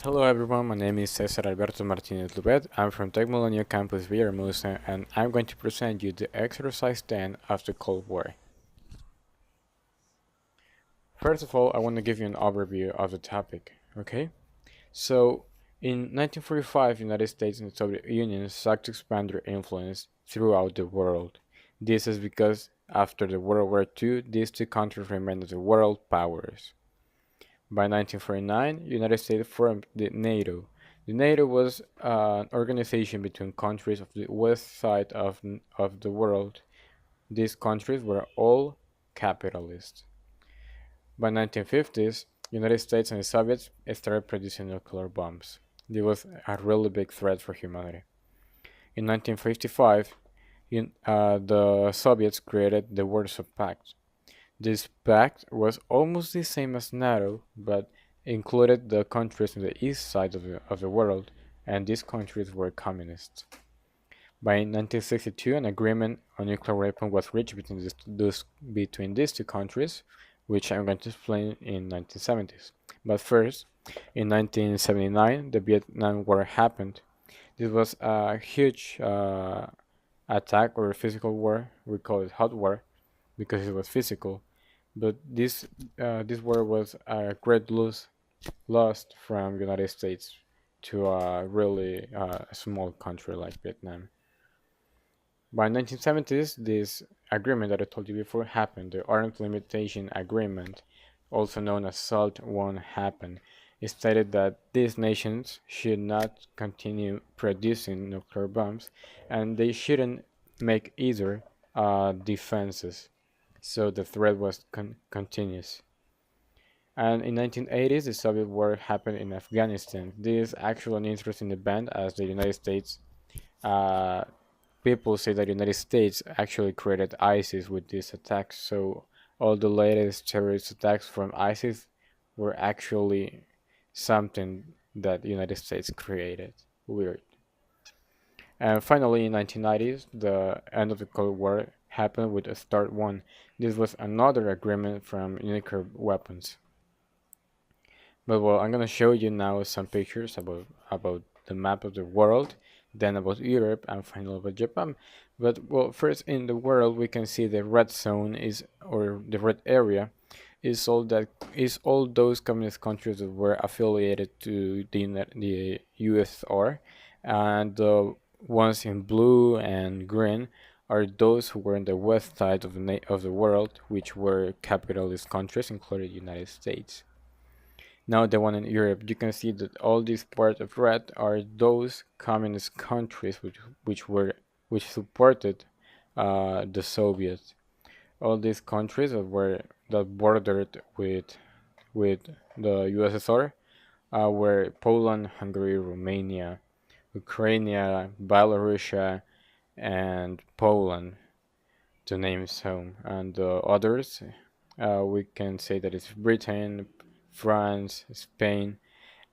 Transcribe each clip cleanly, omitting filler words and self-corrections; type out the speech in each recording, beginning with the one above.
Hello everyone, my name is Cesar Alberto Martinez Lubet. I'm from Tech Millennium Campus Villahermosa and I'm going to present you the exercise 10 of the Cold War. First of all, I want to give you an overview of the topic, okay? So, in 1945, United States and the Soviet Union sought to expand their influence throughout the world. This is because after the World War II, these two countries remained the world powers. By 1949, United States formed the NATO. The NATO was an organization between countries of the west side of the world. These countries were all capitalist. By 1950s, United States and the Soviets started producing nuclear bombs. This was a really big threat for humanity. In 1955, the Soviets created the Warsaw Pact. This pact was almost the same as NATO, but included the countries on the east side of the world, and these countries were communist. By 1962, an agreement on nuclear weapons was reached between these two countries, which I'm going to explain in 1970s. But first, in 1979, the Vietnam War happened. This was a huge attack or physical war. We call it hot war because it was physical. But this war was a great lost from United States to a really small country like Vietnam. By 1970s, this agreement that I told you before happened. The Arms Limitation Agreement, also known as SALT I, happened. It stated that these nations should not continue producing nuclear bombs, and they shouldn't make either defenses. So the threat was continuous. And in 1980s, the Soviet War happened in Afghanistan. This is actually an interesting event as the United States, uh, people say that the United States actually created ISIS with these attacks. So all the latest terrorist attacks from ISIS were actually something that the United States created. Weird. And finally, in 1990s, the end of the Cold War happened with START 1. This was another agreement from nuclear weapons. But well, I'm gonna show you now some pictures about the map of the world, then about Europe, and finally about Japan. But well, first in the world, we can see the red zone is, or the red area, is all those communist countries that were affiliated to the USSR, and the ones in blue and green are those who were in the west side of the world, which were capitalist countries, including the United States. Now the one in Europe, you can see that all these parts of red are those communist countries which supported the Soviets. All these countries that bordered with the USSR were Poland, Hungary, Romania, Ukraine, Belarus, and Poland, to name some. And the others, we can say that it's Britain, France, Spain,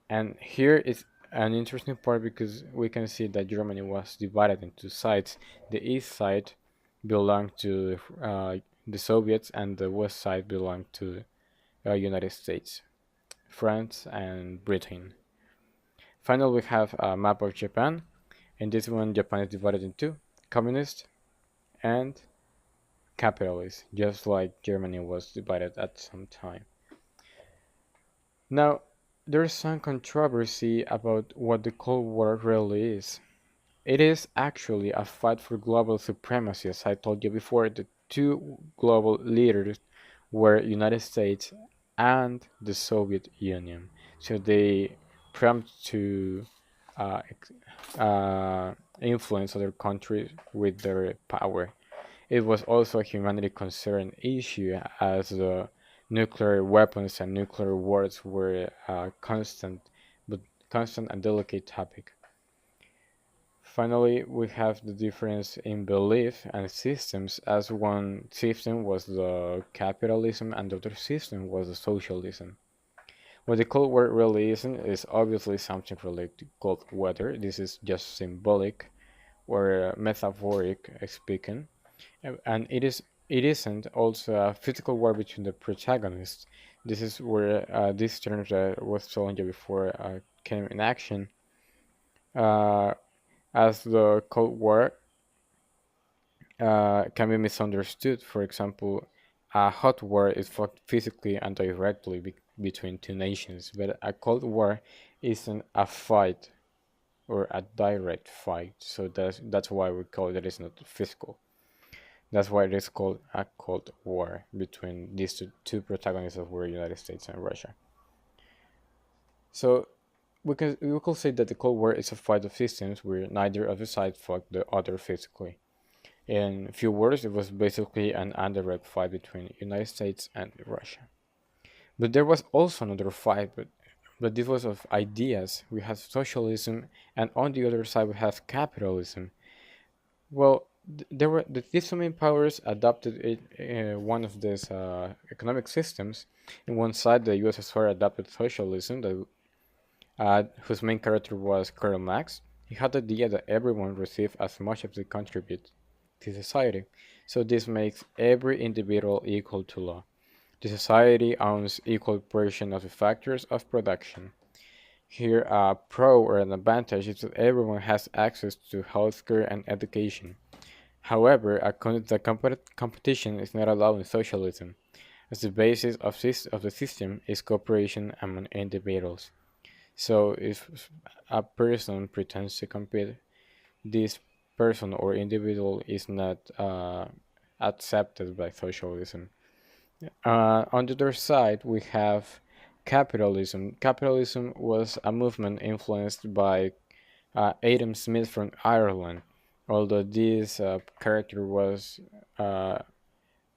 and here is an interesting part because we can see that Germany was divided into sides. The east side belonged to the Soviets, and the west side belonged to United States, France, and Britain. Finally, we have a map of Japan. In this one, Japan is divided into communist and capitalist, just like Germany was divided at some time. Now, there's some controversy about what the Cold War really is. It is actually a fight for global supremacy. As I told you before, the two global leaders were United States and the Soviet Union. So they prompt to uh, influence other countries with their power. It was also a humanity concern issue as nuclear weapons and nuclear wars were a constant and delicate topic. Finally, we have the difference in belief and systems, as one system was the capitalism and the other system was the socialism. What the Cold War really is obviously something related to cold weather. This is just symbolic or metaphoric speaking, and it isn't also a physical war between the protagonists. This is where these terms that I was telling you before came in action. Uh, as the Cold War can be misunderstood. For example, a hot war is fought physically and directly between two nations, but a Cold War isn't a fight or a direct fight. So that's why we call it. It's not physical. That's why it is called a Cold War between these two protagonists of war, United States and Russia. So we could say that the Cold War is a fight of systems where neither of the sides fought the other physically. In few words, it was basically an indirect fight between United States and Russia. But there was also another fight, but this was of ideas. We have socialism, and on the other side we have capitalism. Well, there were these two main powers adopted one of these economic systems. In one side, the USSR adopted socialism, whose main character was Karl Marx. He had the idea that everyone received as much as they contribute to society. So this makes every individual equal to law. The society owns equal portion of the factors of production. Here, a pro or an advantage is that everyone has access to healthcare and education. However, competition is not allowed in socialism, as the basis of the system is cooperation among individuals. So if a person pretends to compete, this person or individual is not accepted by socialism. On the other side, we have capitalism. Capitalism was a movement influenced by Adam Smith from Ireland, although this character was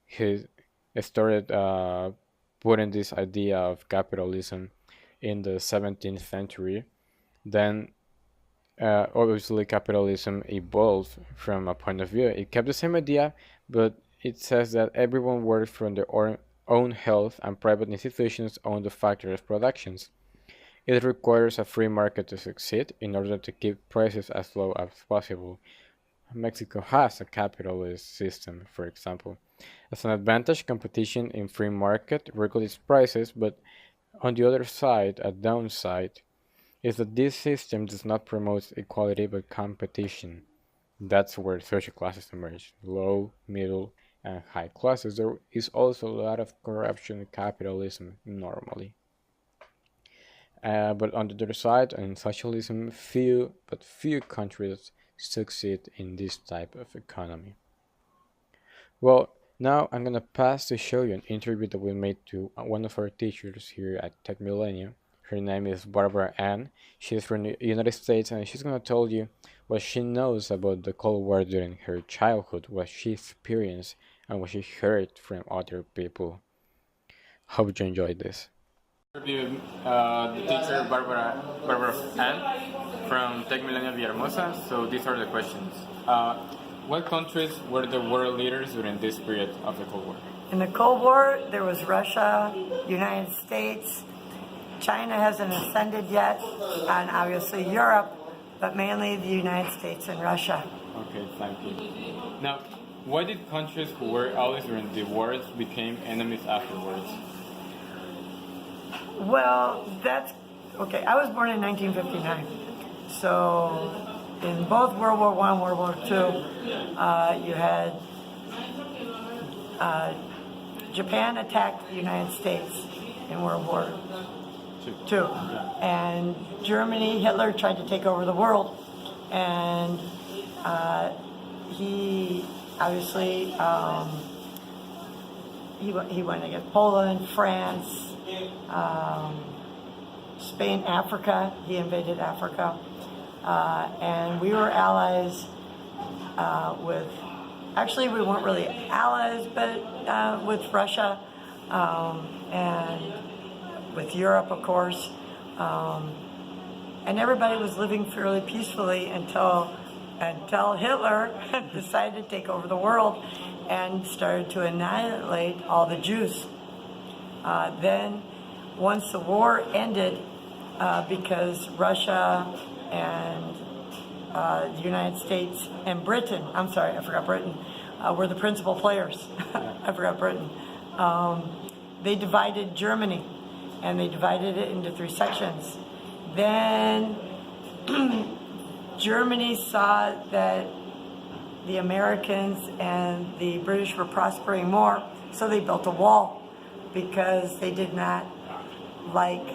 he started putting this idea of capitalism in the 17th century. Then obviously capitalism evolved from a point of view. It kept the same idea, but it says that everyone works from their own health and private institutions own the factory of productions. It requires a free market to succeed in order to keep prices as low as possible. Mexico has a capitalist system, for example. As an advantage, competition in free market regulates prices, but on the other side, a downside is that this system does not promote equality but competition. That's where social classes emerge: low, middle, and high classes. There is also a lot of corruption in capitalism normally. But on the other side, in socialism, few countries succeed in this type of economy. Well, now I'm gonna pass to show you an interview that we made to one of our teachers here at Tech Millennium. Her name is Barbara Ann. She's from the United States, and she's gonna tell you what she knows about the Cold War during her childhood, what she experienced, and what she heard from other people. Hope you enjoyed this. The teacher Barbara Ann from Tech Millennium Villahermosa. So these are the questions. What countries were the world leaders during this period of the Cold War? In the Cold War, there was Russia, United States. China hasn't ascended yet, and obviously Europe, but mainly the United States and Russia. Okay, thank you. Now, why did countries who were allies during the wars became enemies afterwards? Well, that's okay. I was born in 1959, so in both World War I and World War II, you had Japan attacked the United States in World War II, and Germany, Hitler tried to take over the world, and he obviously he went against Poland, France, Spain, Africa. He invaded Africa. And we were allies with, actually we weren't really allies, but with Russia and with Europe, of course. And everybody was living fairly peacefully until Hitler decided to take over the world and started to annihilate all the Jews. Then, once the war ended, because Russia and the United States and Britain, I'm sorry, I forgot Britain, were the principal players. I forgot Britain. they divided Germany, and they divided it into 3 sections. Then Germany saw that the Americans and the British were prospering more, so they built a wall because they did not like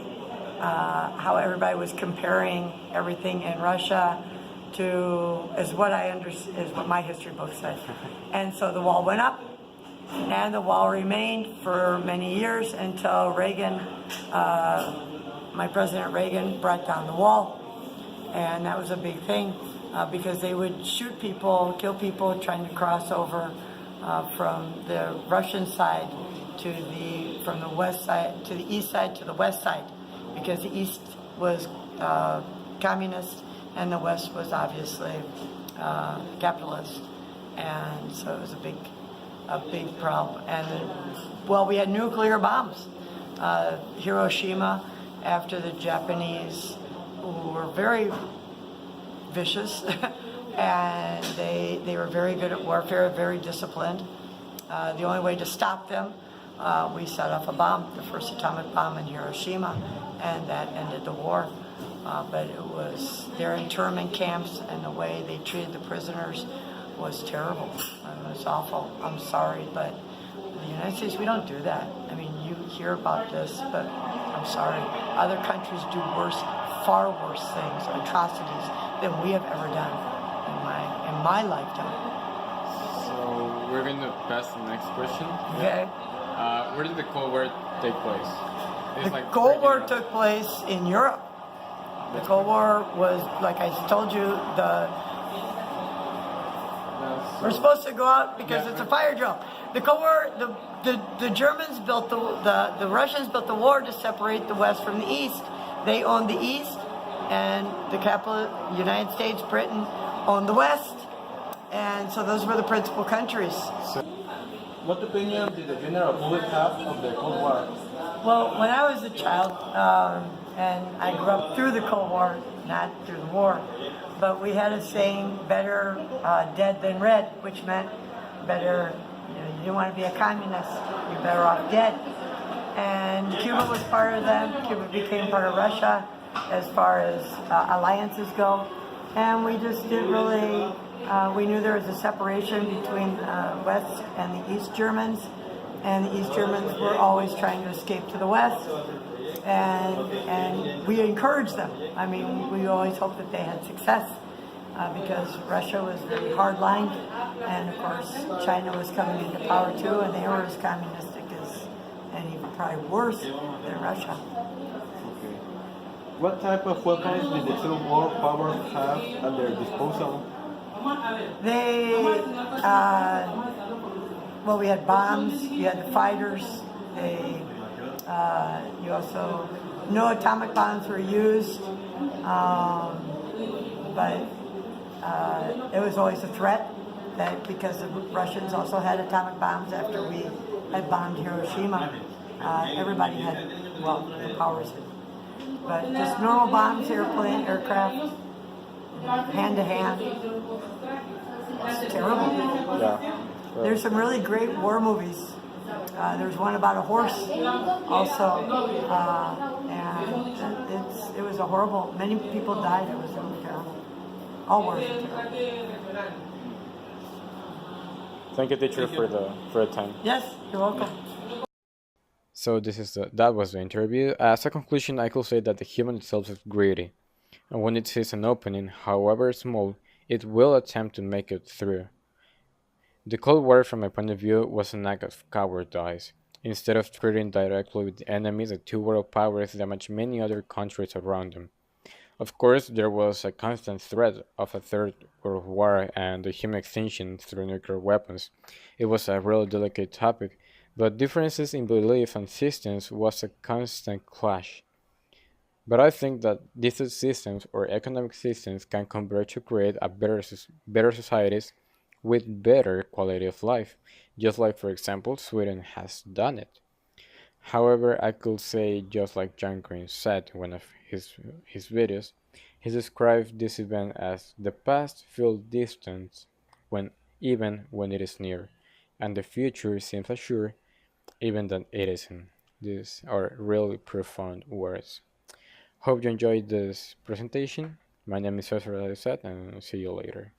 how everybody was comparing everything in Russia to, is what my history book said. And so the wall went up, and the wall remained for many years until Reagan, my President Reagan, brought down the wall. And that was a big thing because they would shoot people, kill people trying to cross over from the Russian side from the west side to the east side to the west side, because the east was communist and the west was obviously capitalist, and so it was a big problem. And well, we had nuclear bombs. Hiroshima, after the Japanese, who were very vicious, and they were very good at warfare, very disciplined. The only way to stop them, we set off a bomb, the first atomic bomb in Hiroshima, and that ended the war. But it was their internment camps, and the way they treated the prisoners was terrible. It was awful. I'm sorry, but the United States, we don't do that. I mean, you hear about this, but I'm sorry. Other countries do worse, far worse things, atrocities, than we have ever done in my lifetime. So we're going to pass the next question. Okay. Where did the Cold War take place? The Cold War took place in Europe. The Cold War was, like I told you, we're supposed to go out because it's a fire drill. The Cold War, the Germans built the Russians built the war to separate the West from the East. They owned the East, and the capital, United States, Britain, owned the West. And so those were the principal countries. What opinion did the general public have of the Cold War? Well, when I was a child, and I grew up through the Cold War, not through the war, but we had a saying, better dead than red, which meant better, you didn't want to be a communist, you're better off dead. And Cuba was part of them. Cuba became part of Russia as far as alliances go. And we just didn't really, we knew there was a separation between West and the East Germans. And the East Germans were always trying to escape to the West. And we encouraged them. I mean, we always hoped that they had success because Russia was very hardlined. And of course, China was coming into power too, and they were as communistic as, and even probably worse than Russia. Okay. What type of weapons did the two world powers have at their disposal? They, well, we had bombs, you had the fighters, you also, no atomic bombs were used, but it was always a threat that because the Russians also had atomic bombs after we had bombed Hiroshima. Everybody had, well, the powers had. But just normal bombs, airplane, aircraft, hand to hand. It's terrible. Yeah. There's some really great war movies. There's one about a horse also, and it was a horrible. Many people died. It was really terrible. All wars were terrible. Thank you, teacher, for the time. Yes, you're welcome. So that was the interview. As a conclusion, I could say that the human itself is greedy, and when it sees an opening, however small, it will attempt to make it through. The Cold War, from my point of view, was an act of cowardice. Instead of trading directly with the enemies, the two world powers damaged many other countries around them. Of course, there was a constant threat of a third world war and the human extinction through nuclear weapons. It was a really delicate topic, but differences in belief and systems was a constant clash. But I think that these systems or economic systems can converge to create a better societies with better quality of life, just like, for example, Sweden has done it. However, I could say, just like John Green said in one of his videos, he described this event as the past feels distant even when it is near, and the future seems assured even that it isn't. These are really profound words. Hope you enjoyed this presentation. My name is Cesar Alizet, and see you later.